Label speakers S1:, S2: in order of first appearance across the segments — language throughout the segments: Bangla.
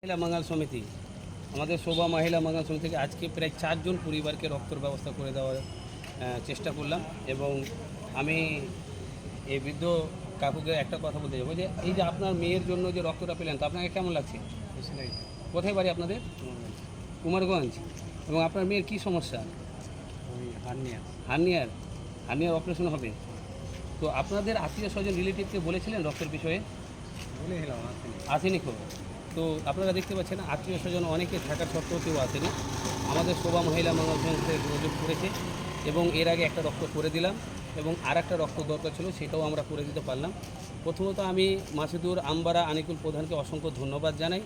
S1: মহিলা মঙ্গল সমিতি আমাদের শোভা মহিলা মঙ্গল সমিতি থেকে আজকে প্রায় 4 জন পরিবারকে রক্তের ব্যবস্থা করে দেওয়ার চেষ্টা করলাম। এবং আমি এই বৃদ্ধ কাকুকে একটা কথা বলতে যাবো যে এই যে আপনার মেয়ের জন্য যে রক্তটা পেলেন, তো আপনাকে কেমন লাগছে? কোথায় বাড়ি আপনাদের? কুমারগঞ্জ। এবং আপনার মেয়ের কি সমস্যা? হার্নিয়ার অপারেশন হবে। তো আপনাদের আত্মীয় স্বজন রিলেটিভকে বলেছিলেন রক্তের বিষয়ে? আসেনি। তো আপনারা দেখতে পাচ্ছেন আত্মীয় স্বজন অনেকে থাকার সত্ত্বেও কেউ আসেনি। আমাদের শোভা মহিলা মঙ্গল সমিতি যোগাযোগ করেছে এবং এর আগে একটা রক্ত করে দিলাম এবং আর একটা রক্ত দরকার ছিল, সেটাও আমরা করে দিতে পারলাম। প্রথমত আমি মাসুদুর আমবারা আনিকুল প্রধানকে অসংখ্য ধন্যবাদ জানাই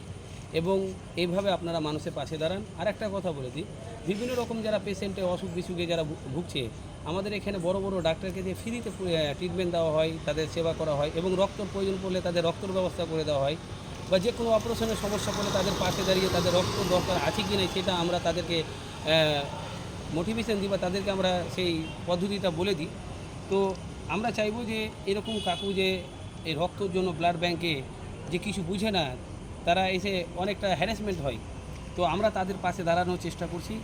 S1: এবং এইভাবে আপনারা মানুষের পাশে দাঁড়ান। আর একটা কথা বলে দিই, বিভিন্ন রকম যারা পেশেন্টে অসুখ বিসুখে যারা ভুগছে, আমাদের এখানে বড় বড় ডাক্তারকে দিয়ে ফ্রিতে ট্রিটমেন্ট দেওয়া হয়, তাদের সেবা করা হয় এবং রক্তর প্রয়োজন পড়লে তাদের রক্তের ব্যবস্থা করে দেওয়া হয়, বা যে কোনো অপারেশনের সমস্যা পড়লে তাদের পাশে দাঁড়িয়ে তাদের রক্ত দরকার আছে কি না সেটা আমরা তাদেরকে মোটিভেশন দিই বা তাদেরকে আমরা সেই পদ্ধতিটা বলে দিই। তো আমরা চাইবো যে এরকম কাকু যে এই রক্তর জন্য ব্লাড ব্যাংকে যে কিছু বুঝে না, তারা এসে অনেকটা হ্যারাসমেন্ট হয়, তো আমরা তাদের পাশে দাঁড়ানোর চেষ্টা করছি।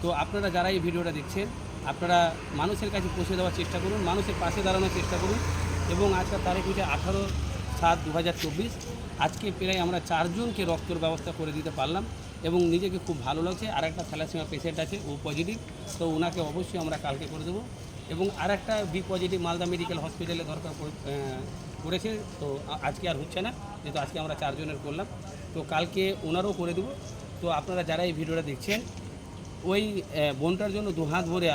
S1: তো আপনারা যারা এই ভিডিওটা দেখছেন, আপনারা মানুষের কাছে পৌঁছে দেওয়ার চেষ্টা করুন, মানুষের পাশে দাঁড়ানোর চেষ্টা করুন। এবং আজকের তারিখ হচ্ছে 18/7/2024। আজকে প্রায় আমরা 4 জনকে রক্তের ব্যবস্থা করে দিতে পারলাম এবং নিজেকে খুব ভালো লাগছে। আর একটা থ্যালাসেমিয়া পেশেন্ট আছে, ও পজিটিভ, তো ওনাকে অবশ্যই আমরা কালকে করে দেবো। এবং আর একটা বি পজিটিভ মালদা মেডিকেল হসপিটালে দরকার পড়েছে, তো আজকে আর হচ্ছে না, যেহেতু আজকে আমরা 4 জনের করলাম, তো কালকে ওনারও করে দেবো। তো আপনারা যারা এই ভিডিওটা দেখছেন, ওই বোনটার জন্য 2 হাত ভরে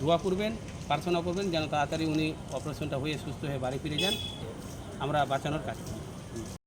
S1: দোয়া করবেন, প্রার্থনা করবেন যেন তাড়াতাড়ি উনি অপারেশনটা হয়ে সুস্থ হয়ে বাড়ি ফিরে যান, আমরা বাঁচানোর কাজ করি।